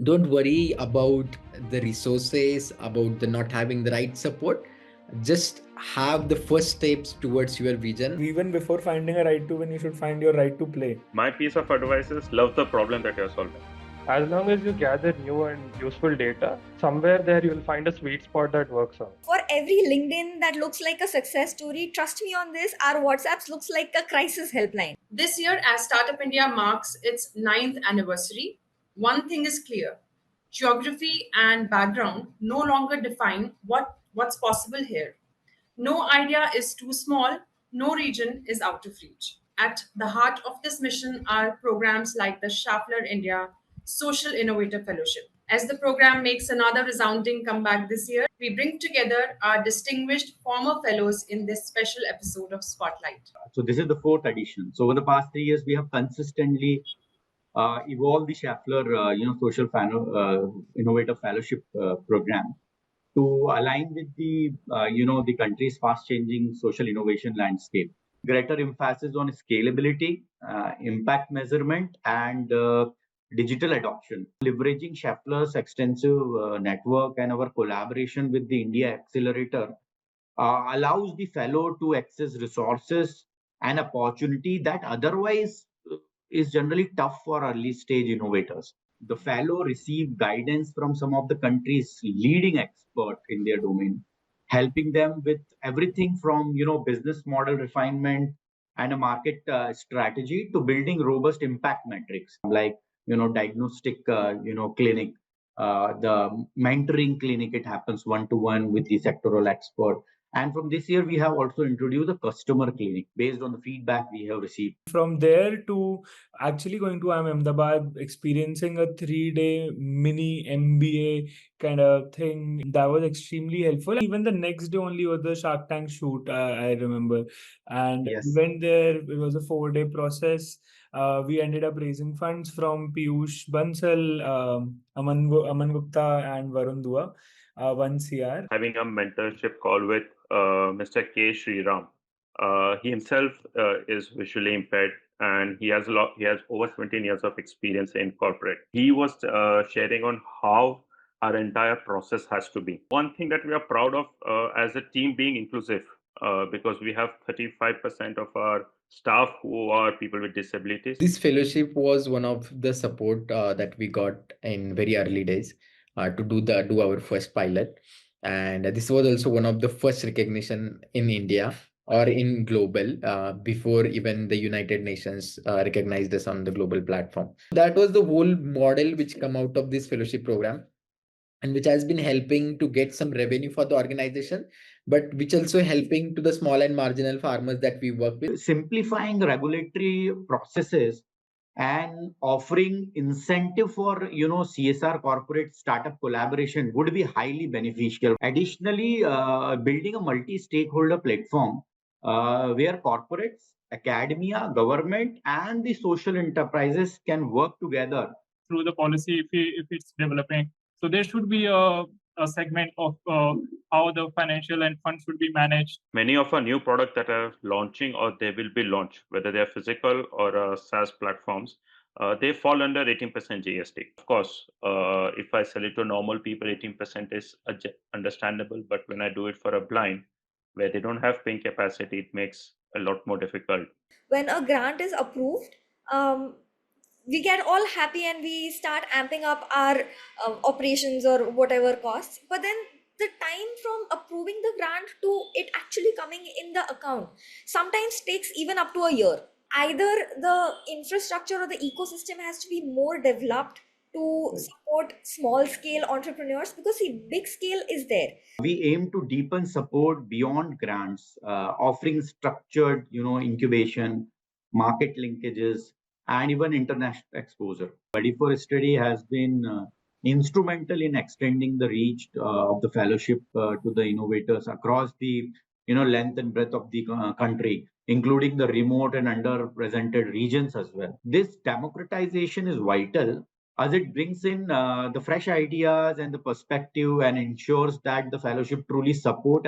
Don't worry about the resources, about the not having the right support. Just have the first steps towards your vision. Even before finding a right to win, you should find your right to play. My piece of advice is love the problem that you're solving. As long as you gather new and useful data, somewhere there you will find a sweet spot that works out. For every LinkedIn that looks like a success story, trust me on this, our WhatsApps looks like a crisis helpline. This year, as Startup India marks its 9th anniversary, one thing is clear: geography and background no longer define what's possible here. No idea is too small, no region is out of reach. At the heart of this mission are programs like the Schaeffler India Social Innovator Fellowship. As the program makes another resounding comeback this year, we bring together our distinguished former fellows in this special episode of Spotlight. So this is the fourth edition. So over the past 3 years, we have consistently evolved the Schaeffler, Social Innovator Fellowship program to align with the country's fast-changing social innovation landscape. Greater emphasis on scalability, impact measurement, and digital adoption. Leveraging Schaeffler's extensive network and our collaboration with the India Accelerator allows the fellow to access resources and opportunity that otherwise is generally tough for early stage innovators. The fellow receive guidance from some of the country's leading experts in their domain, helping them with everything from business model refinement and a market strategy to building robust impact metrics like diagnostic clinic, the mentoring clinic. It happens one to one with the sectoral expert. And from this year, we have also introduced a customer clinic based on the feedback we have received. From there to actually going to IIM Ahmedabad, experiencing a 3-day mini MBA kind of thing, that was extremely helpful. Even the next day only was the Shark Tank shoot, I remember. And Yes. we went there, it was a 4-day process. We ended up raising funds from Piyush Bansal, Aman Gupta, and Varun Dua, 1 CR. Having a mentorship call with Mr. K. Sriram. He himself is visually impaired, and he has over 17 years of experience in corporate. He was sharing on how our entire process has to be. One thing that we are proud of as a team being inclusive, because we have 35% of our staff who are people with disabilities. This fellowship was one of the support that we got in very early days to do our first pilot. And this was also one of the first recognition in India or in global before even the United Nations recognized us on the global platform. That was the whole model which come out of this fellowship program, and which has been helping to get some revenue for the organization, but which also helping to the small and marginal farmers that we work with. Simplifying regulatory processes and offering incentive for CSR corporate startup collaboration would be highly beneficial. Additionally, building a multi-stakeholder platform where corporates, academia, government, and the social enterprises can work together through the policy if it's developing. So there should be a segment of how the financial and funds should be managed. Many of our new products that are launching or they will be launched, whether they are physical or SaaS platforms, they fall under 18% GST. Of course, if I sell it to normal people, 18% is understandable. But when I do it for a blind, where they don't have paying capacity, it makes a lot more difficult. When a grant is approved, we get all happy and we start amping up our operations or whatever costs. But then the time from approving the grant to it actually coming in the account sometimes takes even up to a year. Either the infrastructure or the ecosystem has to be more developed to support small scale entrepreneurs, because the big scale is there. We aim to deepen support beyond grants, offering structured, incubation, market linkages, and even international exposure. B4S study has been instrumental in extending the reach of the fellowship to the innovators across the length and breadth of the country, including the remote and underrepresented regions as well. This democratization is vital as it brings in the fresh ideas and the perspective and ensures that the fellowship truly support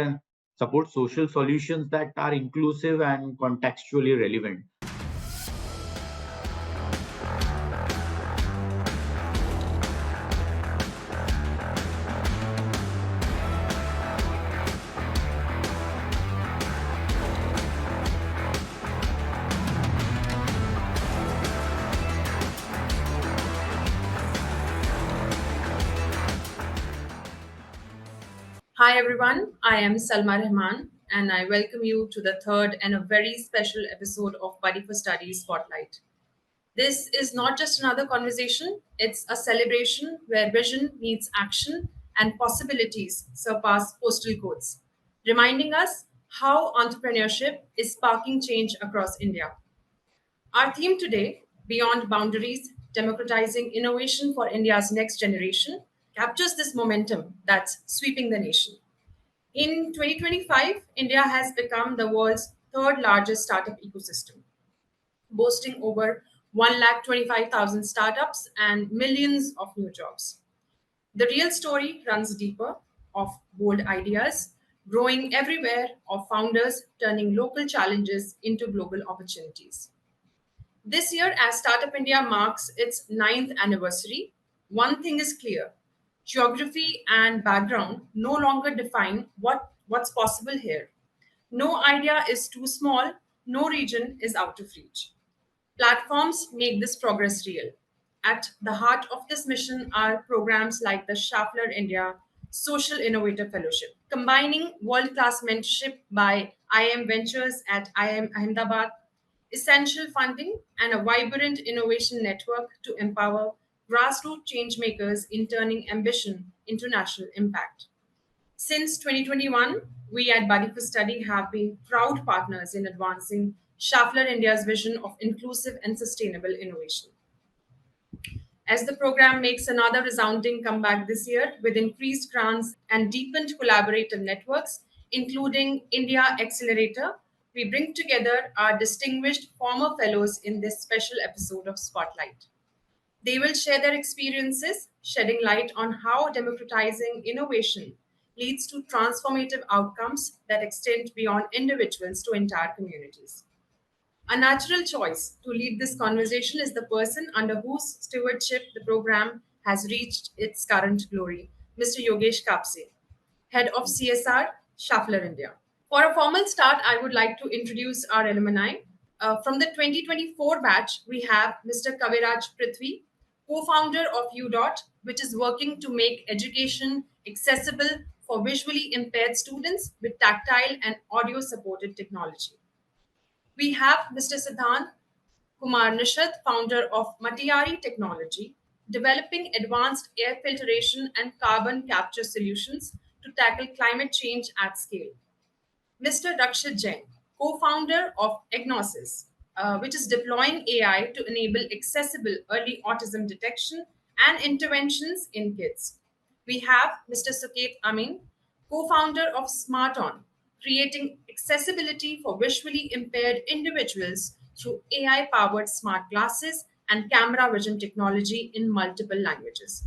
social solutions that are inclusive and contextually relevant. Hi everyone, I am Salma Rahman and I welcome you to the third and a very special episode of Buddy for Studies Spotlight. This is not just another conversation, it's a celebration where vision meets action and possibilities surpass postal codes, reminding us how entrepreneurship is sparking change across India. Our theme today, Beyond Boundaries, Democratizing Innovation for India's Next Generation, captures this momentum that's sweeping the nation. In 2025, India has become the world's third largest startup ecosystem, boasting over 125,000 startups and millions of new jobs. The real story runs deeper of bold ideas, growing everywhere, of founders turning local challenges into global opportunities. This year, as Startup India marks its ninth anniversary, one thing is clear: geography and background no longer define what's possible here. No idea is too small, no region is out of reach. Platforms make this progress real. At the heart of this mission are programs like the Schaeffler India Social Innovator Fellowship, combining world class mentorship by IIM Ventures at IIM Ahmedabad, essential funding, and a vibrant innovation network to empower grassroots changemakers in turning ambition into national impact. Since 2021, we at Buddy for Study have been proud partners in advancing Schaeffler India's vision of inclusive and sustainable innovation. As the program makes another resounding comeback this year with increased grants and deepened collaborative networks, including India Accelerator, we bring together our distinguished former fellows in this special episode of Spotlight. They will share their experiences, shedding light on how democratizing innovation leads to transformative outcomes that extend beyond individuals to entire communities. A natural choice to lead this conversation is the person under whose stewardship the program has reached its current glory, Mr. Yogesh Kapse, Head of CSR, Schaeffler India. For a formal start, I would like to introduce our alumni. From the 2024 batch, we have Mr. Kaviraj Prithvi, co-founder of UDOT, which is working to make education accessible for visually impaired students with tactile and audio-supported technology. We have Mr. Siddhant Kumar Nishad, founder of Matiyari Technology, developing advanced air filtration and carbon capture solutions to tackle climate change at scale. Mr. Rakshit Jain, co-founder of Agnosis, which is deploying AI to enable accessible early autism detection and interventions in kids. We have Mr. Suket Amin, co-founder of SmartOn, creating accessibility for visually impaired individuals through AI-powered smart glasses and camera vision technology in multiple languages.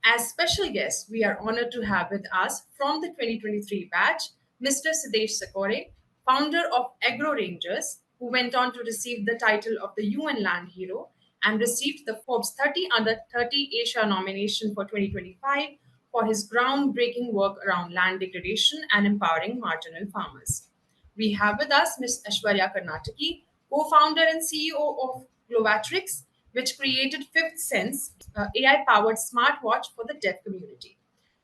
As special guests, we are honored to have with us from the 2023 batch Mr. Siddhesh Sakore, founder of Agro Rangers, who went on to receive the title of the UN Land Hero and received the Forbes 30 Under 30 Asia nomination for 2025 for his groundbreaking work around land degradation and empowering marginal farmers. We have with us Ms. Aishwarya Karnataki, co-founder and CEO of Glovatrix, which created Fifth Sense, AI-powered smartwatch for the deaf community.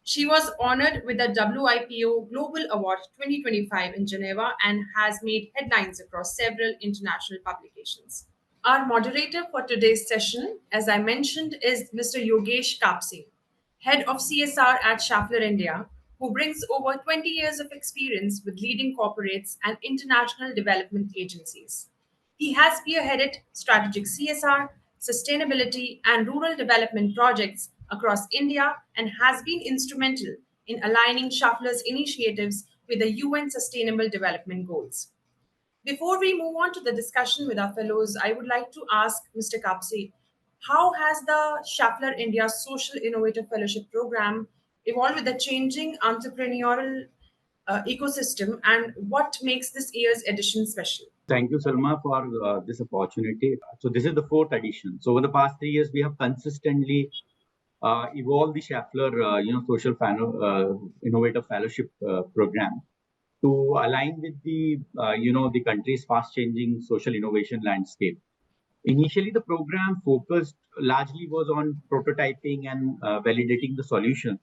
She was honored with the WIPO Global Award 2025 in Geneva and has made headlines across several international publications. Our moderator for today's session, as I mentioned, is Mr. Yogesh Kapse, Head of CSR at Schaeffler India, who brings over 20 years of experience with leading corporates and international development agencies. He has spearheaded strategic CSR, sustainability, and rural development projects across India and has been instrumental in aligning Schaeffler's initiatives with the UN Sustainable Development Goals. Before we move on to the discussion with our fellows, I would like to ask Mr. Kapse, how has the Schaeffler India Social Innovator Fellowship Program evolved with the changing entrepreneurial ecosystem, and what makes this year's edition special? Thank you, Salma, for this opportunity. So this is the fourth edition. So over the past 3 years, we have consistently evolved the Schaeffler, Social Innovator Fellowship Program to align with the country's fast-changing social innovation landscape. Initially, the program focused largely was on prototyping and validating the solution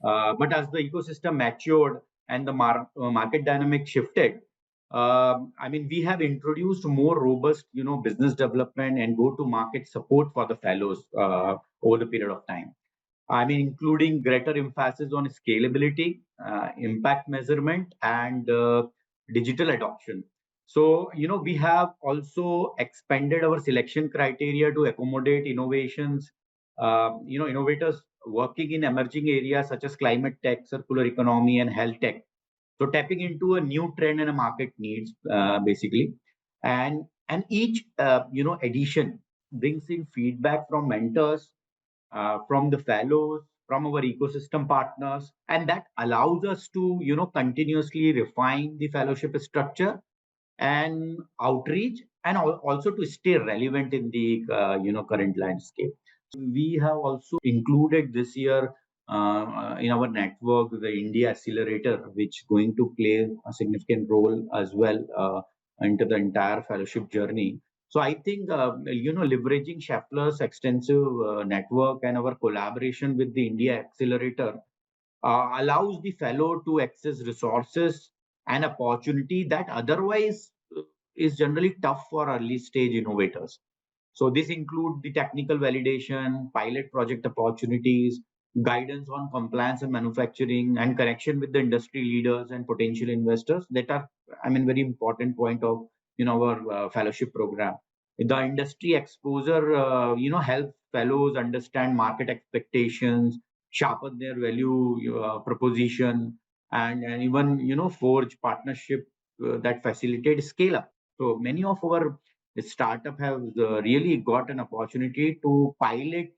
But as the ecosystem matured and the market dynamic shifted, we have introduced more robust, business development and go-to-market support for the fellows over the period of time. Including greater emphasis on scalability, impact measurement, and digital adoption. So, we have also expanded our selection criteria to accommodate innovations, innovators working in emerging areas such as climate tech, circular economy, and health tech. So, tapping into a new trend and a market needs, basically, and each edition brings in feedback from mentors, from the fellows, from our ecosystem partners, and that allows us to continuously refine the fellowship structure and outreach, and also to stay relevant in the current landscape. We have also included this year in our network the India Accelerator, which is going to play a significant role as well into the entire fellowship journey. So I think leveraging Schaeffler's extensive network and our collaboration with the India Accelerator allows the fellow to access resources and opportunity that otherwise is generally tough for early stage innovators. So this includes the technical validation, pilot project opportunities, guidance on compliance and manufacturing, and connection with the industry leaders and potential investors that are, very important point of our fellowship program. The industry exposure, help fellows understand market expectations, sharpen their value proposition, and even forge partnership that facilitate scale up. So many of our startup have really got an opportunity to pilot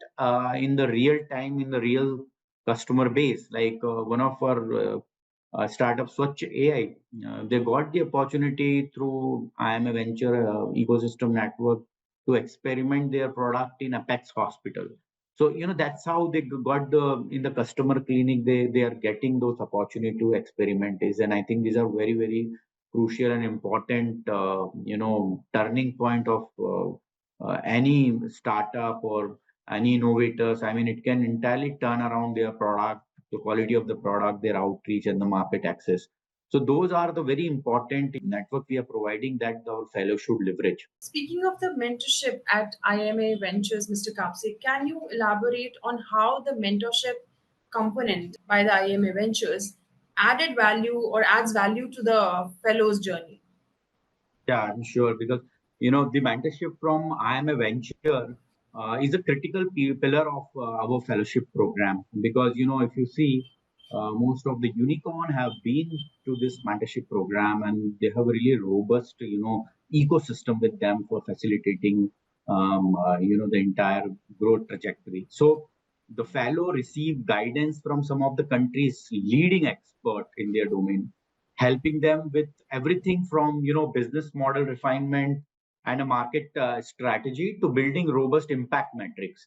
in the real time in the real customer base. Like one of our startup Swachh AI, they got the opportunity through IIMA Venture ecosystem network to experiment their product in Apex Hospital. So that's how they got the in the customer clinic. They are getting those opportunity to experiment is, and I think these are very very crucial and important turning point of any startup or any innovators. It can entirely turn around their product, the quality of the product, their outreach, and the market access. So those are the very important network we are providing that our fellows should leverage. Speaking of the mentorship at IIMA Ventures, Mr. Kapse, can you elaborate on how the mentorship component by the IIMA Ventures added value or adds value to the fellows' journey? Yeah, I'm sure, because the mentorship from IIMA Venture is a critical pillar of our fellowship program, because if you see, most of the unicorn have been to this mentorship program, and they have a really robust ecosystem with them for facilitating the entire growth trajectory. So the fellow receive guidance from some of the country's leading expert in their domain, helping them with everything from business model refinement and a market strategy to building robust impact metrics.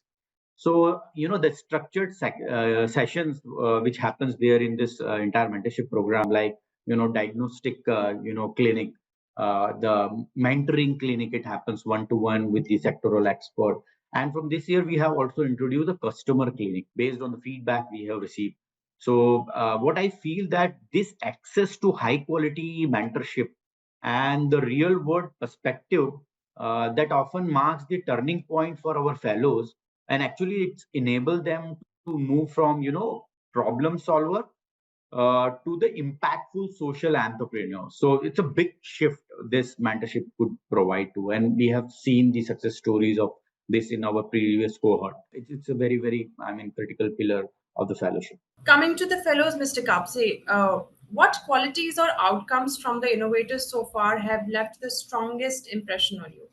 So the structured sessions which happens there in this entire mentorship program, like diagnostic clinic, the mentoring clinic, it happens one to one with the sectoral expert. And from this year we have also introduced a customer clinic based on the feedback we have received. So what I feel that this access to high quality mentorship and the real world perspective that often marks the turning point for our fellows, and actually it's enable them to move from problem solver to the impactful social entrepreneur. So it's a big shift this mentorship could provide to, and we have seen the success stories of this in our previous cohort. It's a very very critical pillar of the fellowship. Coming to the fellows, Mr. Kapse, what qualities or outcomes from the innovators so far have left the strongest impression on you?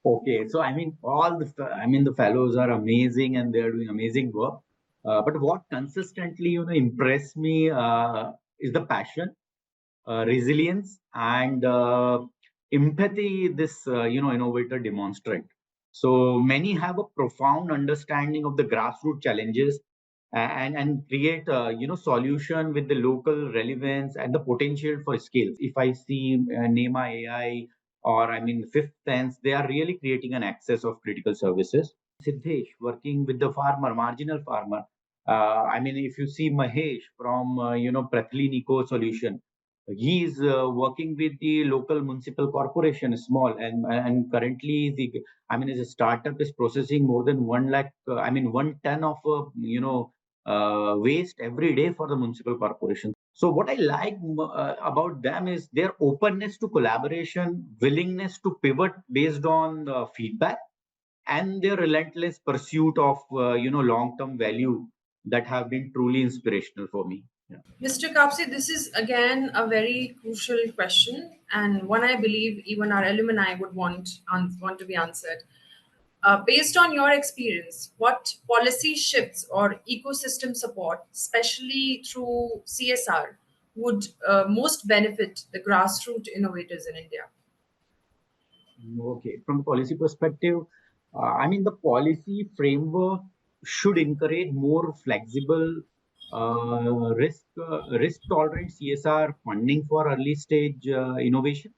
Okay, so all the fellows are amazing and they're doing amazing work. But what consistently impressed me is the passion, resilience, and empathy this innovator demonstrate. So many have a profound understanding of the grassroots challenges and create solution with the local relevance and the potential for scale. If I see NEMA AI or Fifth Sense, they are really creating an access of critical services. Siddhesh working with the farmer, marginal farmer, I mean, if you see Mahesh from Prathlin Eco Solution, he is working with the local municipal corporation, small, and currently his startup is processing more than 1 lakh. 1 ton of waste every day for the municipal corporation. So what I like about them is their openness to collaboration, willingness to pivot based on feedback, and their relentless pursuit of long-term value that have been truly inspirational for me. Yeah. Mr. Kapse, this is again a very crucial question, and one I believe even our alumni would want to be answered. Based on your experience, what policy shifts or ecosystem support, especially through CSR, would most benefit the grassroots innovators in India? Okay, from the policy perspective, the policy framework should encourage more flexible, risk tolerant CSR funding for early stage innovation,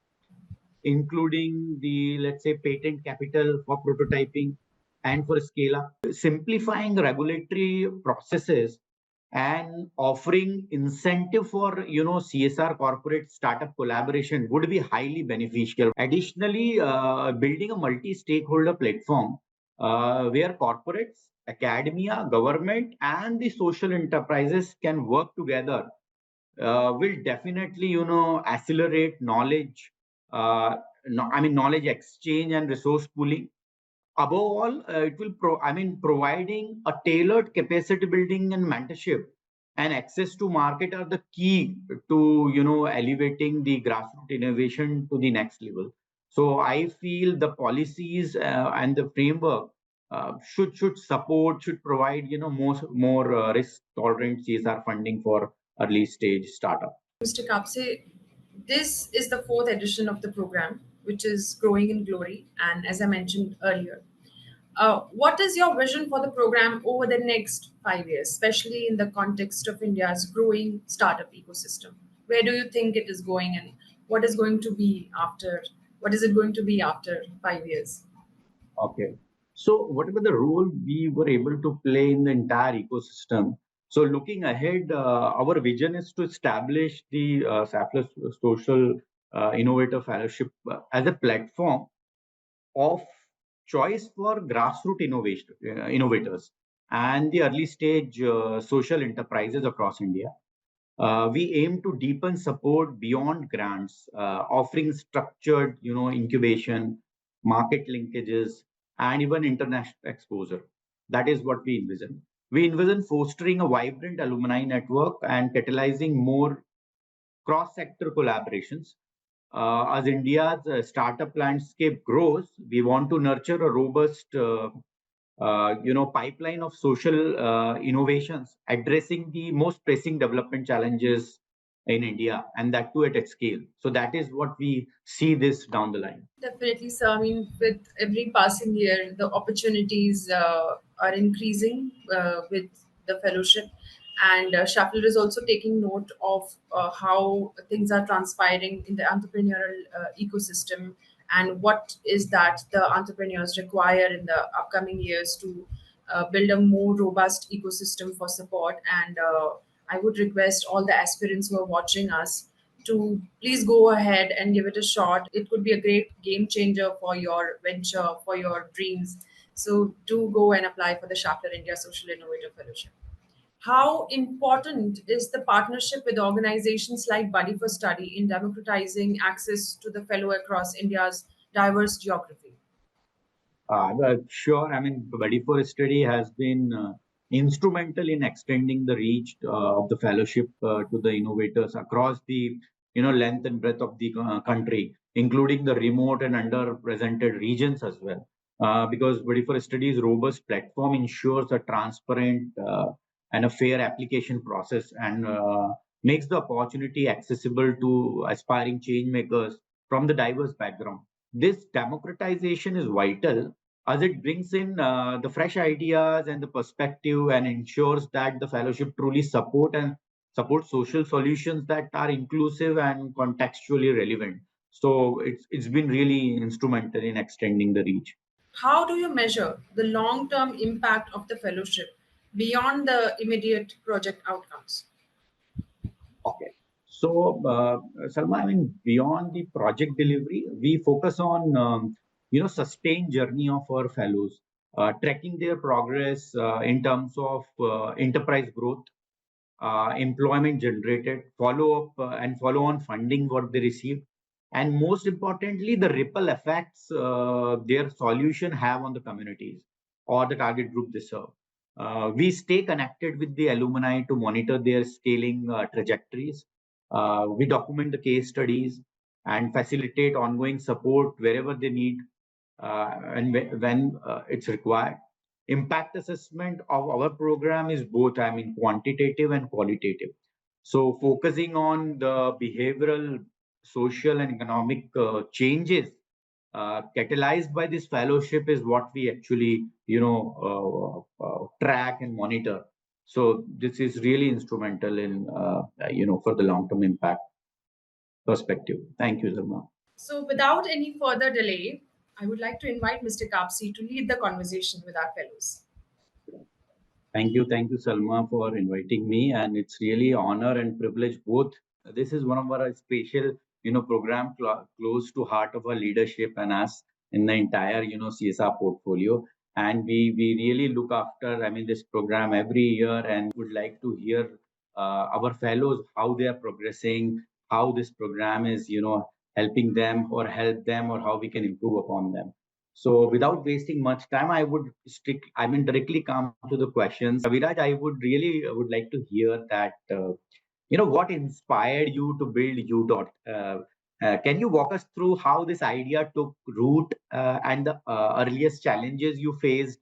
including the, let's say, patent capital for prototyping and for scale up, simplifying regulatory processes and offering incentive for CSR corporate startup collaboration would be highly beneficial. Additionally, building a multi-stakeholder platform where corporates, academia, government, and the social enterprises can work together will definitely accelerate knowledge knowledge exchange and resource pooling. Above all, it will providing a tailored capacity building and mentorship and access to market are the key to elevating the grassroots innovation to the next level. So I feel the policies and the framework should provide more risk tolerant CSR funding for early stage startup. Mr. Kapse, this is the fourth edition of the program, which is growing in glory. And as I mentioned earlier, what is your vision for the program over the next 5 years, especially in the context of India's growing startup ecosystem? Where do you think it is going, and what is going to be after? What is it going to be after 5 years? Okay. So whatever the role we were able to play in the entire ecosystem. So looking ahead, our vision is to establish the Schaeffler Social Innovator Fellowship as a platform of choice for grassroots innovators and the early stage social enterprises across India. We aim to deepen support beyond grants, offering structured, incubation, market linkages, and even international exposure. That is what we envision. We envision fostering a vibrant alumni network and catalyzing more cross-sector collaborations. As India's startup landscape grows, we want to nurture a robust pipeline of social innovations addressing the most pressing development challenges in India, and that too at its scale. So that is what we see this down the line. Definitely, sir. I mean, with every passing year, the opportunities are increasing with the fellowship. And Schaeffler is also taking note of how things are transpiring in the entrepreneurial ecosystem and what is that the entrepreneurs require in the upcoming years to build a more robust ecosystem for support. And I would request all the aspirants who are watching us to please go ahead and give it a shot. It could be a great game changer for your venture, for your dreams. So do go and apply for the Schaeffler India Social Innovator Fellowship. How important is the partnership with organizations like Buddy for Study in democratizing access to the fellow across India's diverse geography? Sure. Buddy for Study has been instrumental in extending the reach of the fellowship to the innovators across the length and breadth of the country, including the remote and underrepresented regions as well. Because Buddy for Study's robust platform ensures a transparent and a fair application process and makes the opportunity accessible to aspiring change makers from the diverse background. This democratization is vital as it brings in the fresh ideas and the perspective and ensures that the fellowship truly support social solutions that are inclusive and contextually relevant. So it's been really instrumental in extending the reach. How do you measure the long term impact of the fellowship? beyond the immediate project outcomes? Okay. So, Salma, I mean, beyond the project delivery, we focus on, sustained journey of our fellows, tracking their progress in terms of enterprise growth, employment generated, follow up and follow on funding what they received, and most importantly, the ripple effects their solution have on the communities or the target group they serve. We stay connected with the alumni to monitor their scaling trajectories. We document the case studies and facilitate ongoing support wherever they need and when it's required. Impact assessment of our program is both, I mean, quantitative and qualitative. So focusing on the behavioral, social, and economic changes catalyzed by this fellowship is what we actually, track and monitor. So this is really instrumental in, for the long-term impact perspective. Thank you, Zarma. So, without any further delay, I would like to invite Mr. Kapsi to lead the conversation with our fellows. Thank you, Salma, for inviting me, and it's really honor and privilege both. This is one of our special, program close to heart of our leadership and us in the entire, CSR portfolio. And we really look after, I mean, this program every year, and would like to hear our fellows how they are progressing, how this program is, helping them or help them, or how we can improve upon them. So without wasting much time, directly come to the questions. Viraj, I would like to hear that, what inspired you to build UDOT? Can you walk us through how this idea took root and the earliest challenges you faced,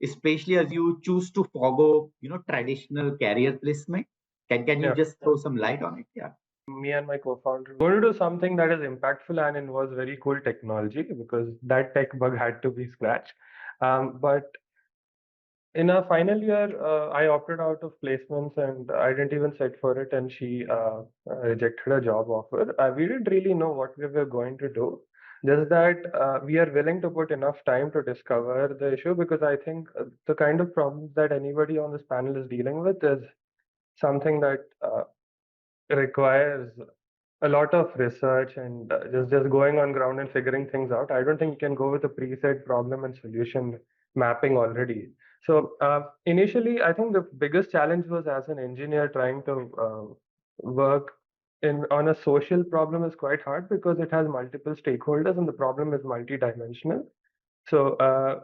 especially as you choose to forgo, traditional career placement? Can you just throw some light on it? Yeah. Me and my co-founder were going to do something that is impactful and involves very cool technology, because that tech bug had to be scratched. But in our final year, I opted out of placements and I didn't even sit for it, and she rejected a job offer. We didn't really know what we were going to do. Just that we are willing to put enough time to discover the issue, because I think the kind of problems that anybody on this panel is dealing with is something that requires a lot of research and just going on ground and figuring things out. I don't think you can go with a preset problem and solution mapping already. So initially, I think the biggest challenge was, as an engineer, trying to work on a social problem is quite hard, because it has multiple stakeholders and the problem is multidimensional. So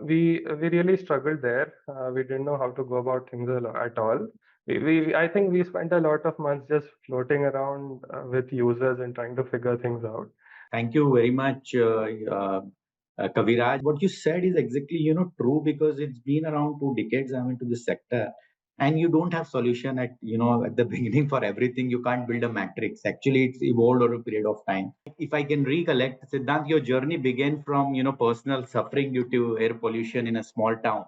we really struggled there. We didn't know how to go about things at all. I think we spent a lot of months just floating around with users and trying to figure things out. Thank you very much, Kaviraj. What you said is exactly, true, because it's been around 2 decades I'm into this sector, and you don't have solution at, at the beginning for everything. You can't build a matrix. Actually, it's evolved over a period of time. If I can recollect, Siddhant, your journey began from, personal suffering due to air pollution in a small town.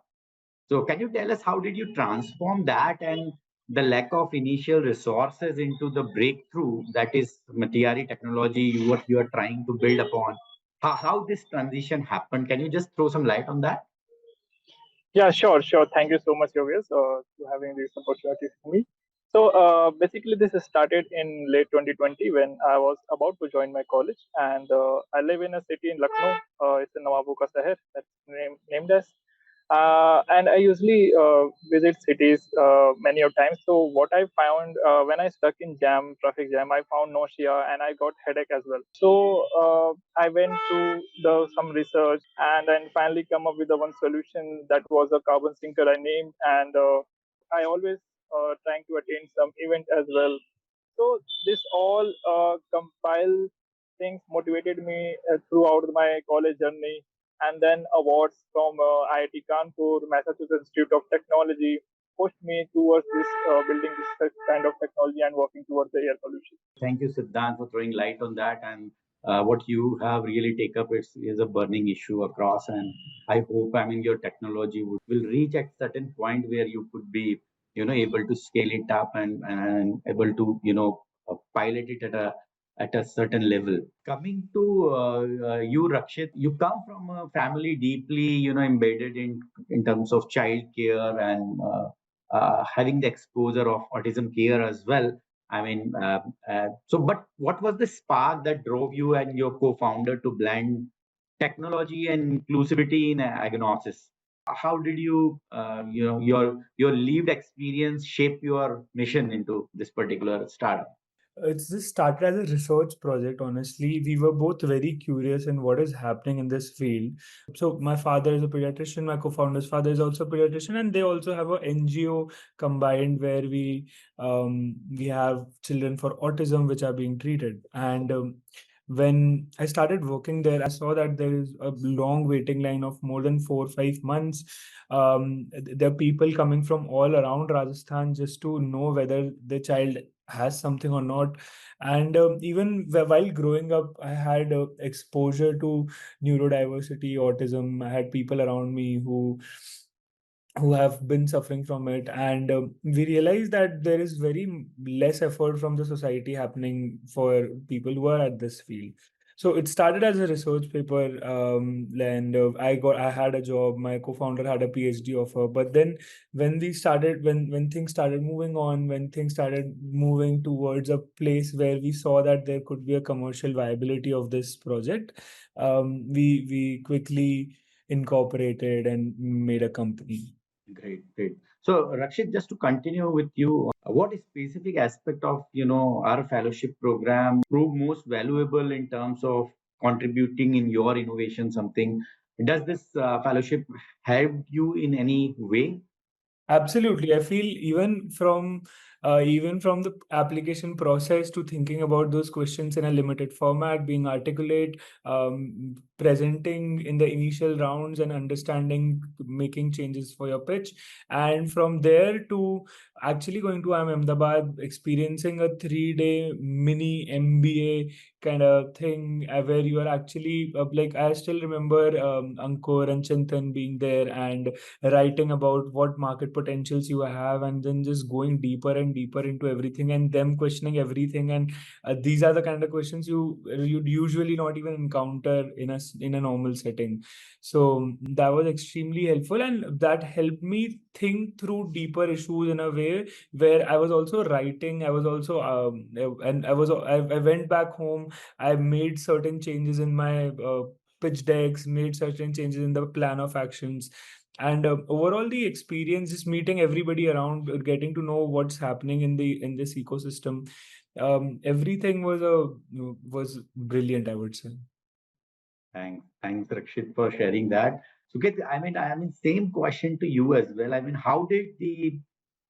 So can you tell us how did you transform that and the lack of initial resources into the breakthrough that is Matiari technology, what you are trying to build upon? How this transition happened? Can you just throw some light on that? Yeah, sure. Thank you so much, Yogesh, for having this opportunity for me. So basically, this started in late 2020 when I was about to join my college, and I live in a city in Lucknow. It's in Nawaboo Ka Shahar, that's named as. And I usually visit cities many of times. So what I found when I stuck in traffic jam, I found nausea and I got headache as well. So I went to some research and then finally come up with the one solution that was a carbon sinker I named. And I always trying to attend some event as well. So this all compile things motivated me throughout my college journey, and then awards from IIT Kanpur, Massachusetts Institute of Technology pushed me towards this building this kind of technology and working towards the air pollution. Thank you, Siddhant, for throwing light on that. And what you have really take up is a burning issue across. And I hope, I mean, your technology will reach at certain point where you could be, able to scale it up and able to, pilot it at a certain level. Coming to you, Rakshit, you come from a family deeply, embedded in terms of child care and having the exposure of autism care as well. I mean, but what was the spark that drove you and your co-founder to blend technology and inclusivity in agnosis? How did you, your lived experience shape your mission into this particular startup? It's just started as a research project, honestly. We were both very curious in what is happening in this field. So my father is a pediatrician, my co-founder's father is also a pediatrician, and they also have a NGO combined where we have children for autism which are being treated. And when I started working there, I saw that there is a long waiting line of more than 4 or 5 months. There are people coming from all around Rajasthan just to know whether the child has something or not. And even while growing up, I had exposure to neurodiversity, autism. I had people around me who have been suffering from it, and we realized that there is very less effort from the society happening for people who are at this field. So it started as a research paper, and I had a job. My co-founder had a PhD offer, but then when things started moving on, when things started moving towards a place where we saw that there could be a commercial viability of this project, we quickly incorporated and made a company. Great, great. So, Rakshit, just to continue with you, what specific aspect of our fellowship program prove most valuable in terms of contributing in your innovation? Something does this fellowship help you in any way? Absolutely. I feel even from the application process to thinking about those questions in a limited format, being articulate, presenting in the initial rounds and understanding, making changes for your pitch. And from there to actually going to IIM Ahmedabad, experiencing a 3-day mini MBA kind of thing where you are actually like, I still remember Ankur and Chintan being there and writing about what market potentials you have, and then just going deeper and deeper into everything and them questioning everything. And these are the kind of questions you'd usually not even encounter in a normal setting. So that was extremely helpful, and that helped me think through deeper issues in a way where I was also writing. I was also and I went back home. I made certain changes in my pitch decks, made certain changes in the plan of actions. And overall the experience, just meeting everybody around, getting to know what's happening in this ecosystem, everything was brilliant, I would say. Thanks, Rakshit, for sharing that. So, I mean, same question to you as well. I mean, how did the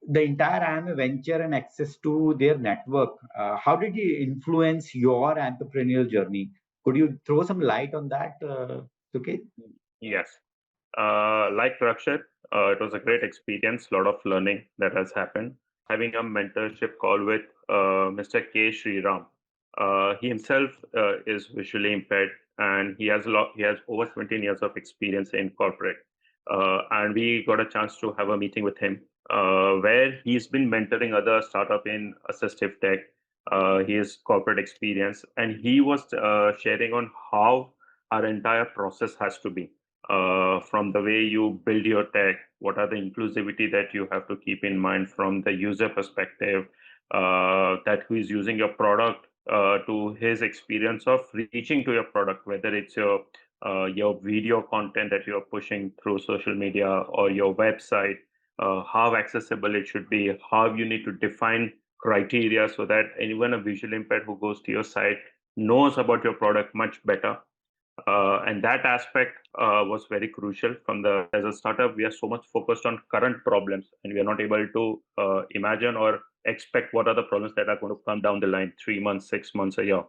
entire IIMA venture and access to their network, how did it influence your entrepreneurial journey? Could you throw some light on that, Suket? Yes. Like Rakshit, it was a great experience, a lot of learning that has happened. Having a mentorship call with Mr. K. Sriram. He himself is visually impaired, and he has over 17 years of experience in corporate. And we got a chance to have a meeting with him, where he's been mentoring other startup in assistive tech. His corporate experience, and he was sharing on how our entire process has to be, from the way you build your tech, what are the inclusivity that you have to keep in mind from the user perspective, that who is using your product, to his experience of reaching to your product, whether it's your video content that you're pushing through social media or your website, how accessible it should be, how you need to define criteria so that anyone a visual impaired who goes to your site knows about your product much better. And that aspect was very crucial. As a startup, we are so much focused on current problems, and we are not able to imagine or expect what are the problems that are going to come down the line, 3 months, 6 months, a year,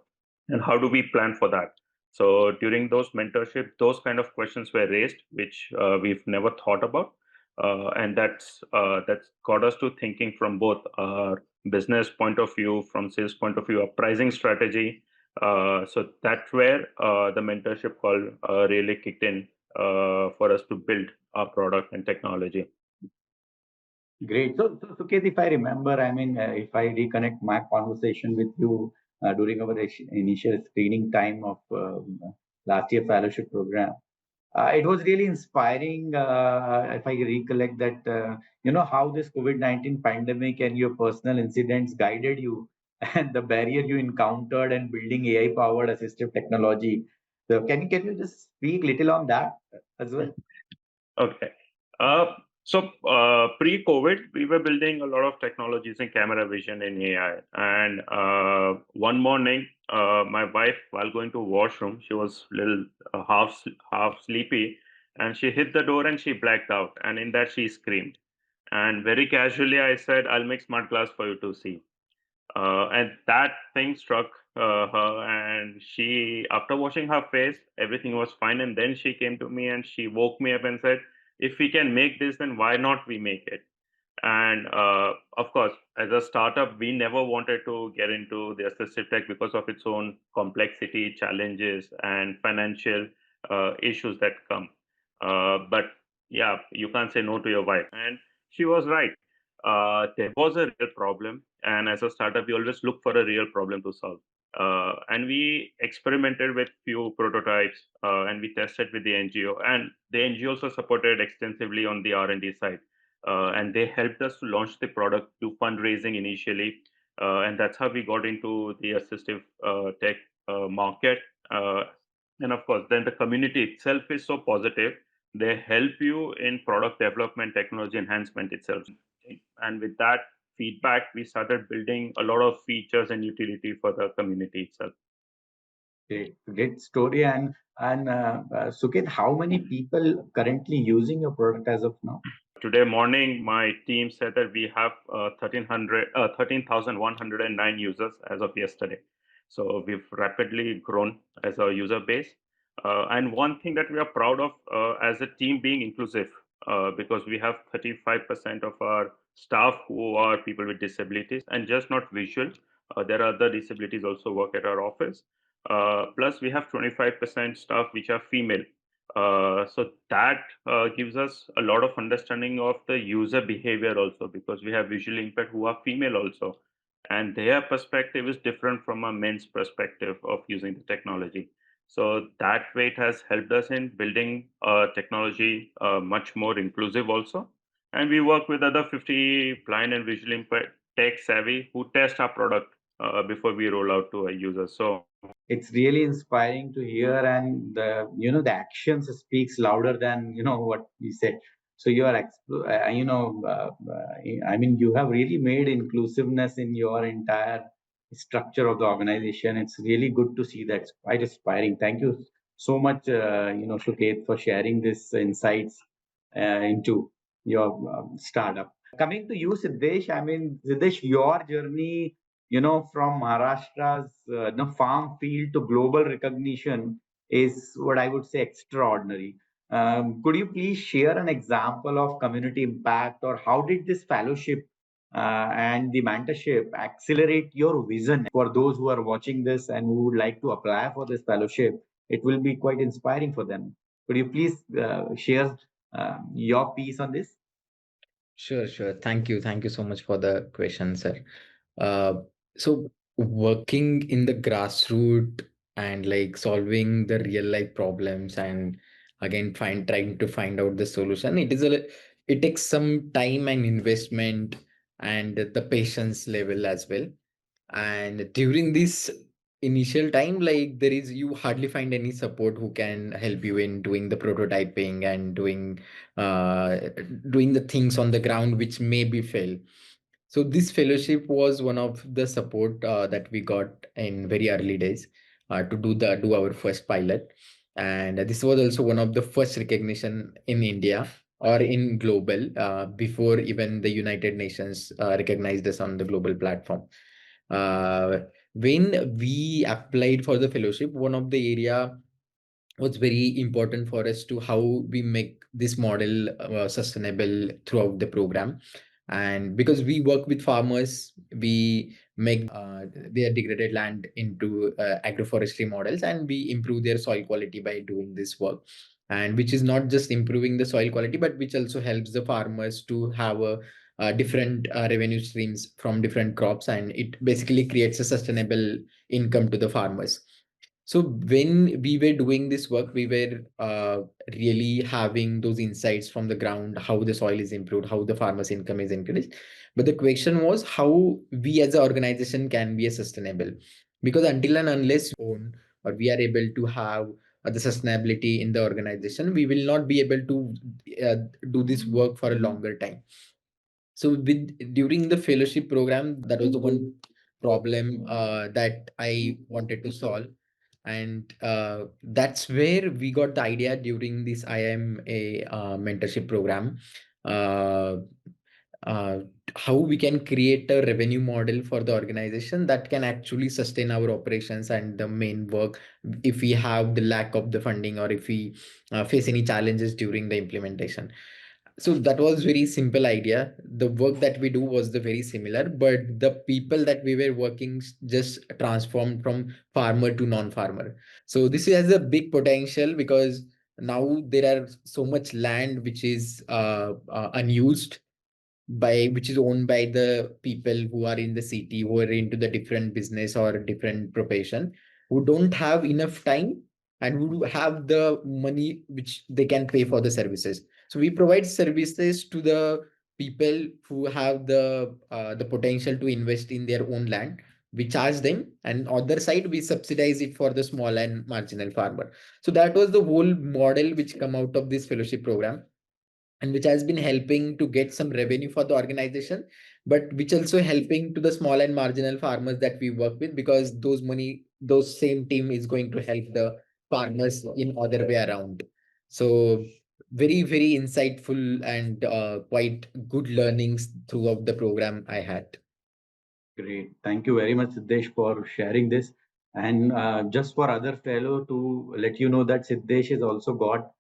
and how do we plan for that. So during those mentorship, those kind of questions were raised, which we've never thought about, and that's got us to thinking from both our business point of view, from sales point of view, our pricing strategy. So that's where the mentorship call really kicked in for us to build our product and technology. Great. So Suket, if I remember, I mean, if I reconnect my conversation with you during our initial screening time of last year fellowship program, It was really inspiring, if I recollect that, how this COVID-19 pandemic and your personal incidents guided you and the barrier you encountered and building AI-powered assistive technology. So can you just speak little on that as well? Okay. Uh, Pre-COVID, we were building a lot of technologies in camera vision and AI. And one morning, my wife, while going to washroom, she was little half sleepy, and she hit the door and she blacked out. And in that, she screamed. And very casually, I said, "I'll make smart glass for you to see." And that thing struck her, and she, after washing her face, everything was fine. And then she came to me and she woke me up and said, "If we can make this, then why not we make it?" And of course, as a startup, we never wanted to get into the assistive tech because of its own complexity, challenges, and financial issues that come. But yeah, you can't say no to your wife. And she was right. There was a real problem. And as a startup, we always look for a real problem to solve. And we experimented with few prototypes, and we tested with the NGO. And the NGO also supported extensively on the R&D side, and they helped us to launch the product, do fundraising initially, and that's how we got into the assistive tech market. And of course, then the community itself is so positive. They help you in product development, technology enhancement itself. And with that feedback, we started building a lot of features and utility for the community itself. Great story. And Sukit, how many people currently using your product as of now? Today morning, my team said that we have 13,109 users as of yesterday. So we've rapidly grown as a user base. And one thing that we are proud of as a team being inclusive, because we have 35% of our staff who are people with disabilities, and just not visual. There are other disabilities also work at our office. Plus, we have 25% staff which are female. So that gives us a lot of understanding of the user behavior also, because we have visually impaired who are female also, and their perspective is different from a men's perspective of using the technology. So that way it has helped us in building technology much more inclusive also. And we work with other 50 blind and visually impaired tech savvy who test our product before we roll out to a user. So it's really inspiring to hear, and the actions speaks louder than what we said. So you are I mean, you have really made inclusiveness in your entire structure of the organization. It's really good to see that. It's quite inspiring. Thank you so much, Suket, for sharing this insights into your startup. Coming to you, Siddhesh, I mean, Siddhesh, your journey, from Maharashtra's farm field to global recognition is what I would say extraordinary. Could you please share an example of community impact, or how did this fellowship and the mentorship accelerate your vision? For those who are watching this and who would like to apply for this fellowship, it will be quite inspiring for them. Could you please share your piece on this? Sure, sure. Thank you. Thank you so much for the question, sir. Uh, so working in the grassroots and like solving the real life problems, and again trying to find out the solution, it takes some time and investment and the patience level as well. And during this initial time, like you hardly find any support who can help you in doing the prototyping and uh doing the things on the ground which may be fail. So this fellowship was one of the support that we got in very early days to do our first pilot. And this was also one of the first recognition in India or in global, before even the United Nations recognized us on the global platform. uh, when we applied for the fellowship, one of the area was very important for us to how we make this model sustainable throughout the program. And because we work with farmers, we make their degraded land into agroforestry models, and we improve their soil quality by doing this work. And which is not just improving the soil quality, but which also helps the farmers to have a different revenue streams from different crops, and it basically creates a sustainable income to the farmers. So when we were doing this work, we were really having those insights from the ground, how the soil is improved, how the farmer's income is increased. But the question was how we as an organization can be a sustainable. Because until and unless we own or we are able to have the sustainability in the organization, we will not be able to do this work for a longer time. So during the fellowship program, that was the one problem that I wanted to solve. And that's where we got the idea during this IIMA mentorship program. Uh, uh, how we can create a revenue model for the organization that can actually sustain our operations and the main work if we have the lack of the funding or if we face any challenges during the implementation. So that was very simple idea. The work that we do was the very similar, but the people that we were working just transformed from farmer to non-farmer. So this has a big potential because now there are so much land which is unused by which is owned by the people who are in the city, who are into the different business or different profession, who don't have enough time and who have the money which they can pay for the services. So we provide services to the people who have the potential to invest in their own land. We charge them, and other side we subsidize it for the small and marginal farmer. So that was the whole model which come out of this fellowship program, and which has been helping to get some revenue for the organization, but which also helping to the small and marginal farmers that we work with, because those same team is going to help the farmers in other way around. So very, very insightful and quite good learnings throughout the program I had. Great. Thank you very much, Siddhesh, for sharing this. And just for other fellow to let you know that Siddhesh has also got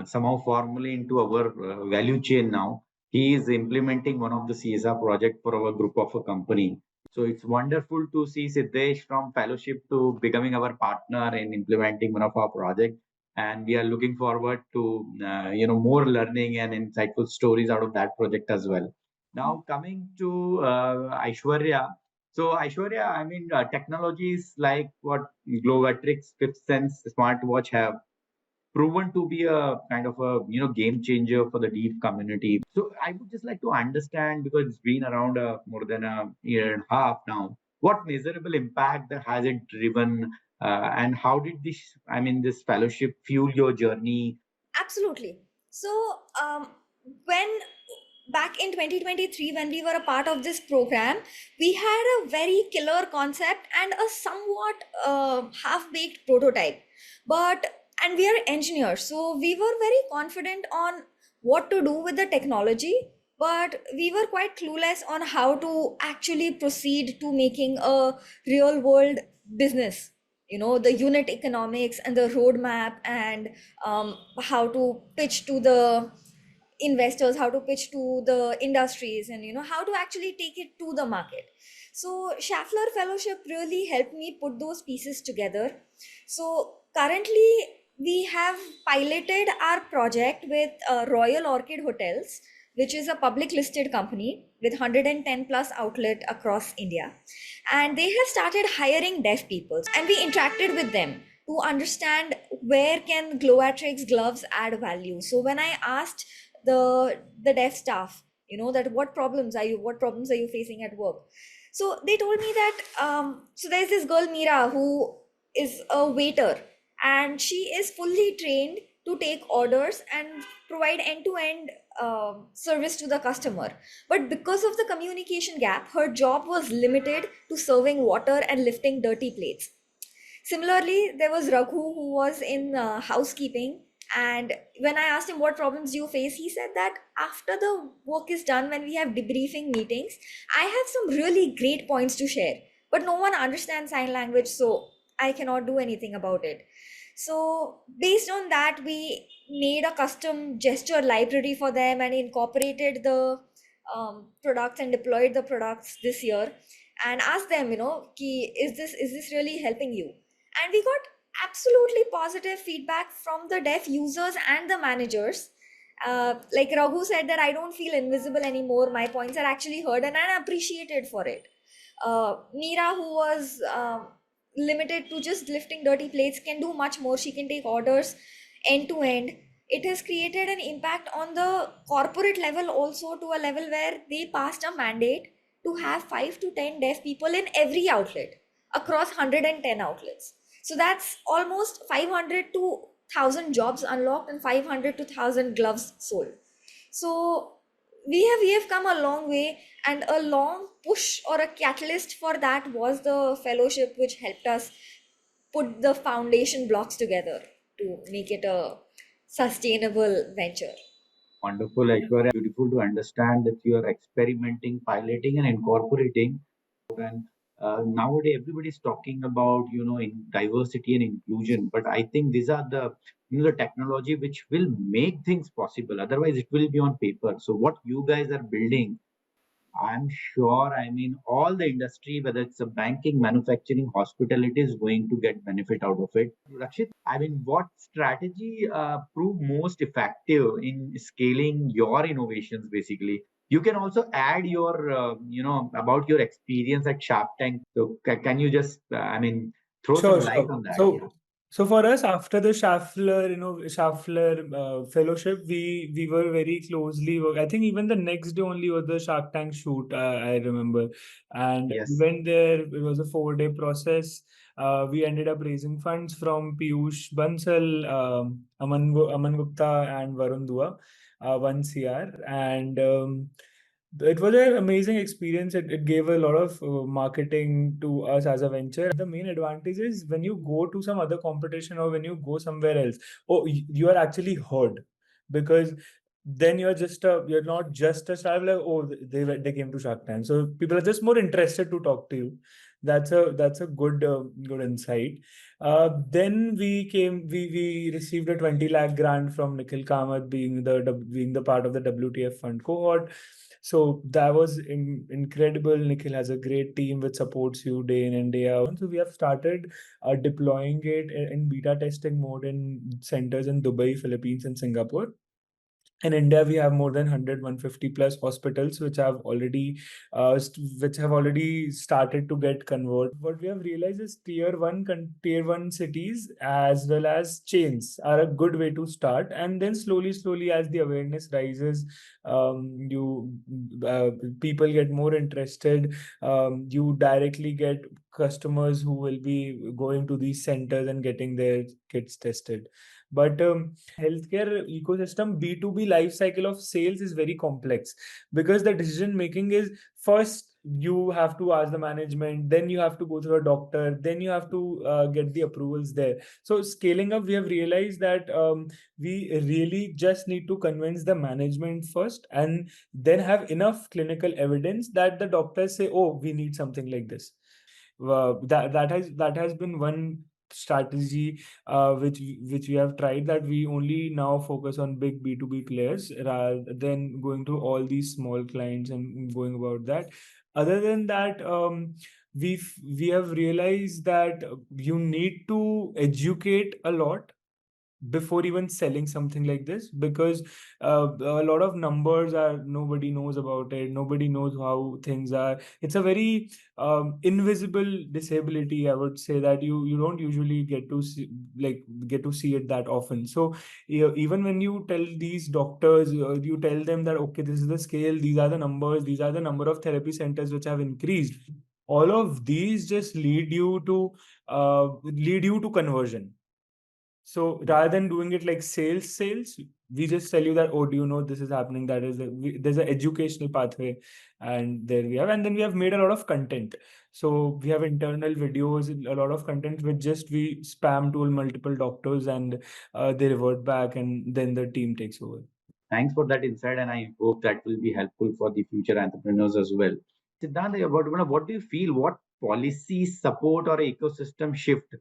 somehow formally into our value chain now. He is implementing one of the CSR project for our group of a company. So it's wonderful to see Siddhesh from fellowship to becoming our partner in implementing one of our projects. And we are looking forward to more learning and insightful stories out of that project as well. Now coming to Aishwarya. So Aishwarya, I mean, technologies like what Glovatrix, Fifth Sense, smartwatch have proven to be a kind of a game changer for the deep community. So I would just like to understand, because it's been around more than a year and a half now, what measurable impact that has it driven, and how did this fellowship fuel your journey? Absolutely. So, when back in 2023, when we were a part of this program, we had a very killer concept and a somewhat half-baked prototype. And we are engineers, so we were very confident on what to do with the technology, but we were quite clueless on how to actually proceed to making a real world business. The unit economics and the roadmap, and how to pitch to the investors, how to pitch to the industries, and how to actually take it to the market. So Schaeffler Fellowship really helped me put those pieces together. So currently we have piloted our project with Royal Orchid Hotels, which is a public listed company with 110 plus outlet across India. And they have started hiring deaf people, and we interacted with them to understand where can Glovatrix gloves add value. So when I asked the deaf staff, that what problems are you facing at work, so they told me that so there's this girl Meera who is a waiter, and she is fully trained to take orders and provide end-to-end service to the customer, but because of the communication gap, her job was limited to serving water and lifting dirty plates. Similarly, there was Raghu who was in housekeeping. And when I asked him what problems do you face, he said that after the work is done, when we have debriefing meetings, I have some really great points to share, but no one understands sign language, so I cannot do anything about it. So based on that, we made a custom gesture library for them and incorporated the products and deployed the products this year, and asked them, is this really helping you? And we got absolutely positive feedback from the deaf users and the managers. Like Raghu said, that I don't feel invisible anymore. My points are actually heard and I'm appreciated for it. Meera, who was limited to just lifting dirty plates can do much more. She can take orders end to end. It has created an impact on the corporate level also, to a level where they passed a mandate to have 5 to 10 deaf people in every outlet across 110 outlets. So that's almost 500 to 1000 jobs unlocked and 500 to 1000 gloves sold. So we have come a long way, and a long push or a catalyst for that was the fellowship, which helped us put the foundation blocks together to make it a sustainable venture. Wonderful, Aishwarya. Beautiful to understand that you are experimenting, piloting, and incorporating. And nowadays, everybody's talking about in diversity and inclusion. But I think these are the the technology which will make things possible. Otherwise, it will be on paper. So what you guys are building, I'm sure, I mean, all the industry, whether it's a banking, manufacturing, hospitality, is going to get benefit out of it. Rakshit, I mean, what strategy proved most effective in scaling your innovations, basically? You can also add your, about your experience at Shark Tank. So can you just, I mean, throw some Sure, light sure. on that? Yeah. So for us, after the Schaeffler fellowship, we were very closely. I think even the next day only was the Shark Tank shoot. I remember, and we Yes. went there. It was a 4-day process. We ended up raising funds from Piyush Bansal, Aman Gupta, and Varun Dua, 1 CR, and it was an amazing experience. It gave a lot of marketing to us as a venture. The main advantage is when you go to some other competition or when you go somewhere else, you are actually heard, because then you're not just a star, like, oh, they came to Shark Tank. So people are just more interested to talk to you. That's a good insight. Then we received a 20 lakh grant from Nikhil Kamath, being the part of the WTF fund cohort. So that was incredible. Nikhil has a great team which supports you day in and day out. So we have started deploying it in beta testing mode in centers in Dubai, Philippines, and Singapore. In India, we have more than 100, 150 plus hospitals which have already started to get converted. What we have realized is tier one cities as well as chains are a good way to start, and then slowly as the awareness rises, you people get more interested. You directly get customers who will be going to these centers and getting their kits tested. But healthcare ecosystem B2B life cycle of sales is very complex, because the decision making is, first you have to ask the management, then you have to go through a doctor, then you have to get the approvals there. So scaling up, we have realized that we really just need to convince the management first, and then have enough clinical evidence that the doctors say, oh, we need something like this. That has been one strategy which we have tried, that we only now focus on big B2B players rather than going to all these small clients and going about that. Other than that, we have realized that you need to educate a lot before even selling something like this, because a lot of numbers are, nobody knows about it, nobody knows how things are. It's a very invisible disability, I would say, that you don't usually get to see it that often. So even when you tell these doctors, you tell them that, okay, this is the scale, these are the numbers, these are the number of therapy centers which have increased, all of these just lead you to conversion. So rather than doing it like sales, we just tell you that, oh, do you know this is happening? There's an educational pathway, and there we have. And then we have made a lot of content. So we have internal videos, a lot of content which just we spam to multiple doctors, and they revert back, and then the team takes over. Thanks for that insight, and I hope that will be helpful for the future entrepreneurs as well. Siddhant, what do you feel? What policy support or ecosystem shift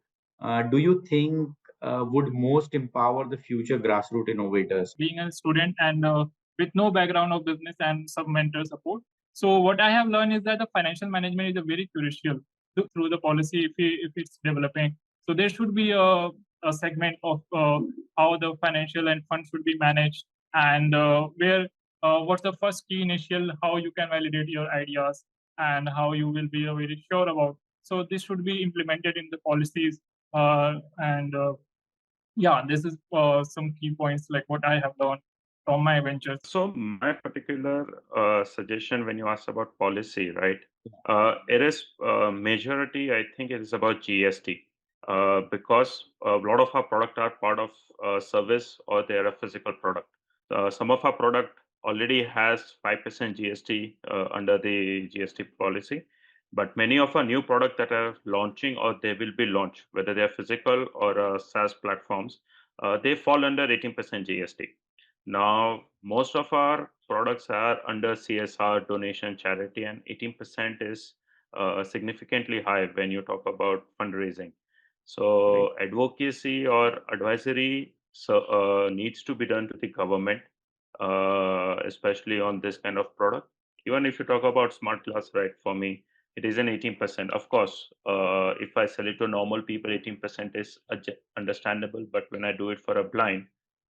do you think would most empower the future grassroots innovators? Being a student and with no background of business and some mentor support. So what I have learned is that the financial management is a very crucial through the policy if it's developing. So there should be a segment of how the financial and funds should be managed, and where what's the first key initial, how you can validate your ideas, and how you will be very sure about So this should be implemented in the policies. This is some key points like what I have learned from my ventures. So my particular suggestion when you ask about policy, right? It is majority. I think it is about GST because a lot of our product are part of service or they are a physical product. Some of our product already has 5% GST under the GST policy, but many of our new product that are launching or they will be launched, whether they are physical or SaaS platforms, they fall under 18% GST. Now, most of our products are under CSR, donation, charity, and 18% is significantly high when you talk about fundraising. So, advocacy or advisory needs to be done to the government, especially on this kind of product. Even if you talk about smart glass, right? For me, it is an 18%. Of course, if I sell it to normal people, 18% is understandable. But when I do it for a blind,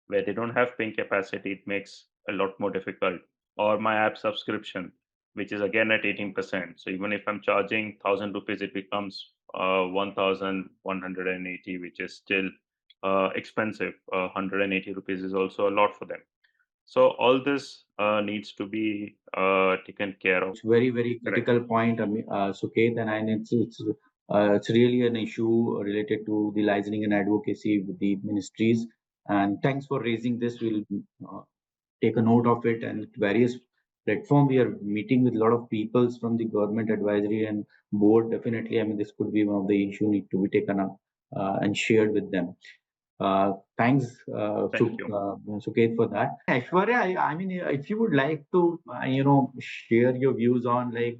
where they don't have paying capacity, it makes a lot more difficult. Or my app subscription, which is again at 18%. So even if I'm charging 1,000 rupees, it becomes 1,180, which is still expensive. 180 rupees is also a lot for them. So all this needs to be taken care of. It's very critical point, Suket, and it's really an issue related to the licensing and advocacy with the ministries. And thanks for raising this. We'll take a note of it, and various platform we are meeting with a lot of peoples from the government advisory and board. Definitely, I mean, this could be one of the issue need to be taken up and shared with them. Thanks, Thank you. Suket, for that. Aishwarya, I mean, if you would like to, share your views on like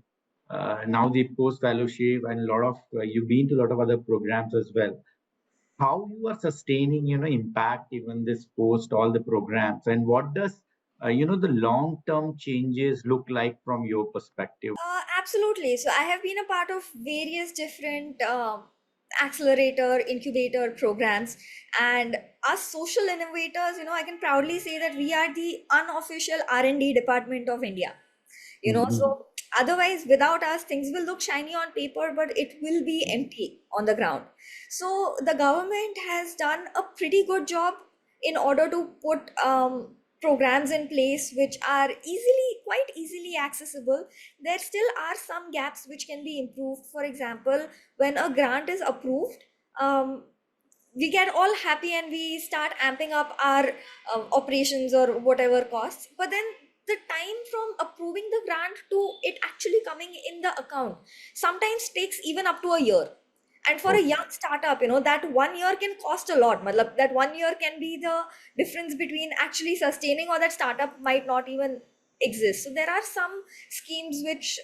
now the post fellowship and a lot of you've been to a lot of other programs as well. How you are sustaining, impact even this post all the programs, and what does the long term changes look like from your perspective? Absolutely. So I have been a part of various different accelerator, incubator programs, and us social innovators, I can proudly say that we are the unofficial R&D department of India. So otherwise, without us, things will look shiny on paper, but it will be empty on the ground. So the government has done a pretty good job in order to put programs in place which are quite easily accessible. There still are some gaps which can be improved. For example, when a grant is approved, we get all happy and we start amping up our operations or whatever costs. But then the time from approving the grant to it actually coming in the account sometimes takes even up to a year. And for a young startup, that 1 year can cost a lot. Matlab, that 1 year can be the difference between actually sustaining, or that startup might not even exist. So there are some schemes which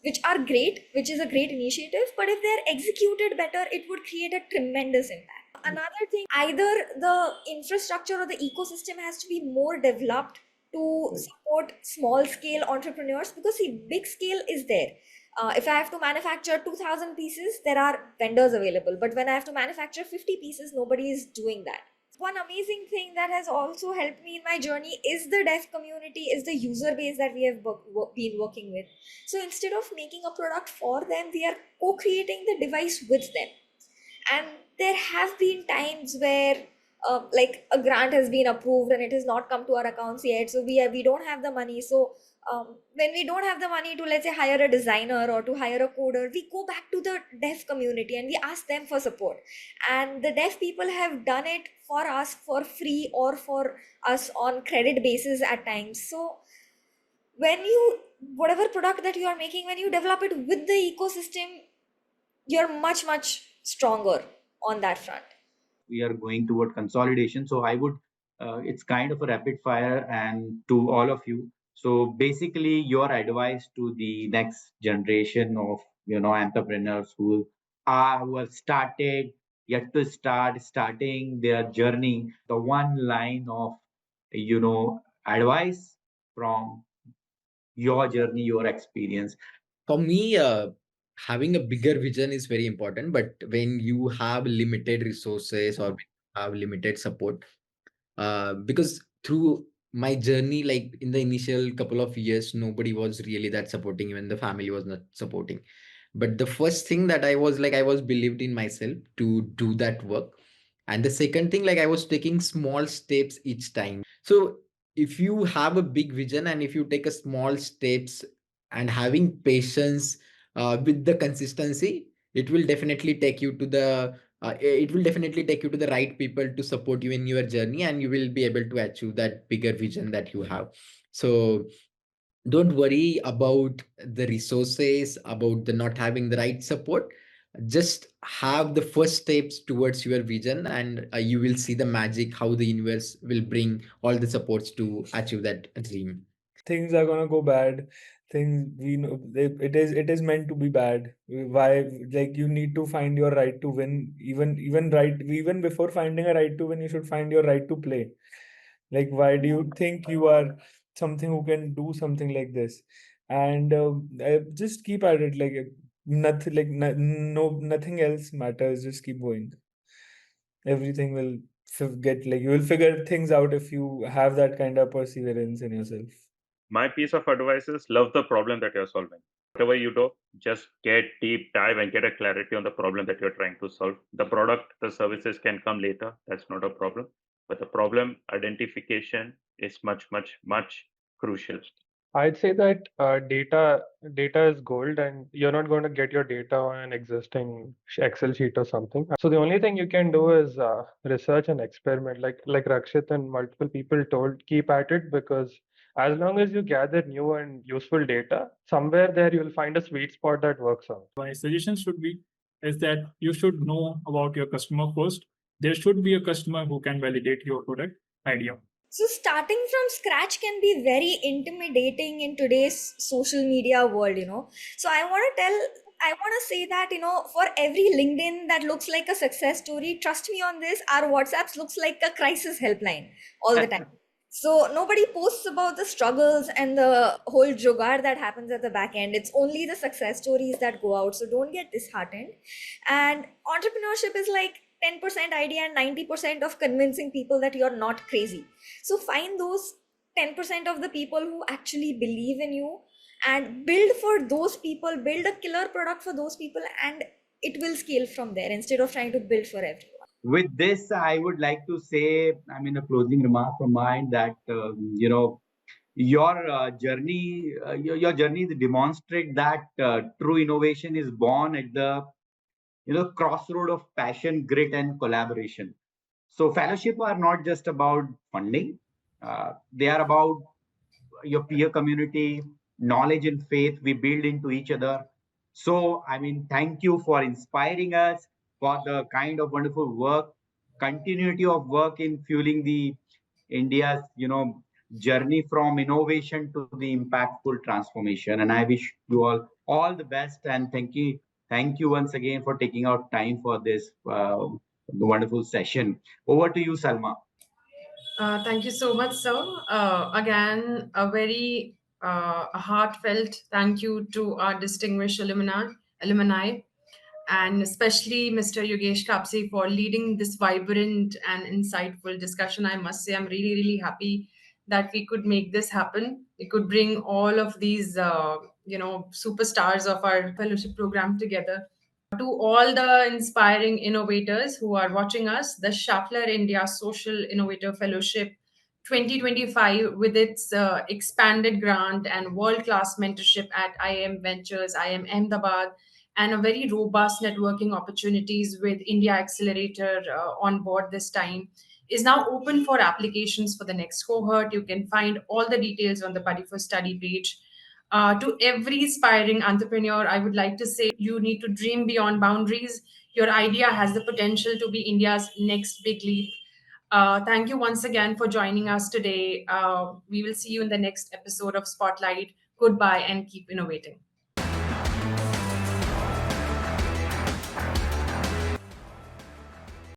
which are great, which is a great initiative, but if they're executed better, it would create a tremendous impact. Another thing, either the infrastructure or the ecosystem has to be more developed to support small scale entrepreneurs, because see, big scale is there. If I have to manufacture 2,000 pieces, there are vendors available, but when I have to manufacture 50 pieces, nobody is doing that. One amazing thing that has also helped me in my journey is the deaf community, is the user base that we have been working with. So instead of making a product for them, we are co-creating the device with them. And there have been times where like a grant has been approved and it has not come to our accounts yet, so we don't have the money. So when we don't have the money to, let's say, hire a designer or to hire a coder, we go back to the deaf community and we ask them for support. And the deaf people have done it for us for free or for us on credit basis at times. So when you, whatever product that you are making, when you develop it with the ecosystem, you're much stronger on that front. We are going toward consolidation, so I would it's kind of a rapid fire and to all of you. So basically your advice to the next generation of entrepreneurs who are started yet to starting their journey, the one line of advice from your journey, your experience. For me, having a bigger vision is very important, but when you have limited resources or when you have limited support, because through my journey, like in the initial couple of years, nobody was really that supporting, even the family was not supporting. But the first thing that I was like, I was believed in myself to do that work. And the second thing, like I was taking small steps each time. So if you have a big vision and if you take a small steps and having patience with the consistency, it will definitely take you to the right people to support you in your journey, and you will be able to achieve that bigger vision that you have. So don't worry about the resources, about the not having the right support. Just have the first steps towards your vision, and you will see the magic how the universe will bring all the supports to achieve that dream. Things are gonna go bad. Things, we know it is meant to be bad. Why? Like, you need to find your right to win. Even before finding a right to win, you should find your right to play. Like, why do you think you are something who can do something like this? And just keep at it. Like, nothing, like nothing else matters. Just keep going. Everything will get, like, you will figure things out if you have that kind of perseverance in yourself. My piece of advice is love the problem that you're solving. Whatever you do, just get deep dive and get a clarity on the problem that you're trying to solve. The product, the services can come later. That's not a problem. But the problem identification is much, much, much crucial. I'd say that data is gold, and you're not going to get your data on an existing Excel sheet or something. So the only thing you can do is research and experiment. Like Rakshit and multiple people told, keep at it, because as long as you gather new and useful data, somewhere there you'll find a sweet spot that works out. My suggestion should be is that you should know about your customer first. There should be a customer who can validate your product idea. So starting from scratch can be very intimidating in today's social media world, So I want to say that, for every LinkedIn that looks like a success story, trust me on this, our WhatsApps looks like a crisis helpline all the time. So nobody posts about the struggles and the whole jugaad that happens at the back end. It's only the success stories that go out. So don't get disheartened. And entrepreneurship is like 10% idea and 90% of convincing people that you're not crazy. So find those 10% of the people who actually believe in you and build for those people, build a killer product for those people, and it will scale from there instead of trying to build for everyone. With this, I would like to say, a closing remark from mine that, your journey demonstrate that true innovation is born at the crossroad of passion, grit, and collaboration. So fellowship are not just about funding; they are about your peer community, knowledge and faith we build into each other. So thank you for inspiring us, for the kind of wonderful work, continuity of work in fueling the India's journey from innovation to the impactful transformation. And I wish you all the best, and thank you once again for taking out time for this wonderful session. Over to you, Salma. Thank you so much, sir. Again, a very heartfelt thank you to our distinguished alumni, and especially Mr. Yogesh Kapse for leading this vibrant and insightful discussion. I must say, I'm really, really happy that we could make this happen. We could bring all of these, superstars of our fellowship program together. To all the inspiring innovators who are watching us, the Schaeffler India Social Innovator Fellowship 2025, with its expanded grant and world-class mentorship at IIM Ventures, IIM Ahmedabad, and a very robust networking opportunities with India Accelerator on board this time, is now open for applications for the next cohort. You can find all the details on the Buddy for Study page. To every aspiring entrepreneur, I would like to say you need to dream beyond boundaries. Your idea has the potential to be India's next big leap. Thank you once again for joining us today. We will see you in the next episode of Spotlight. Goodbye and keep innovating.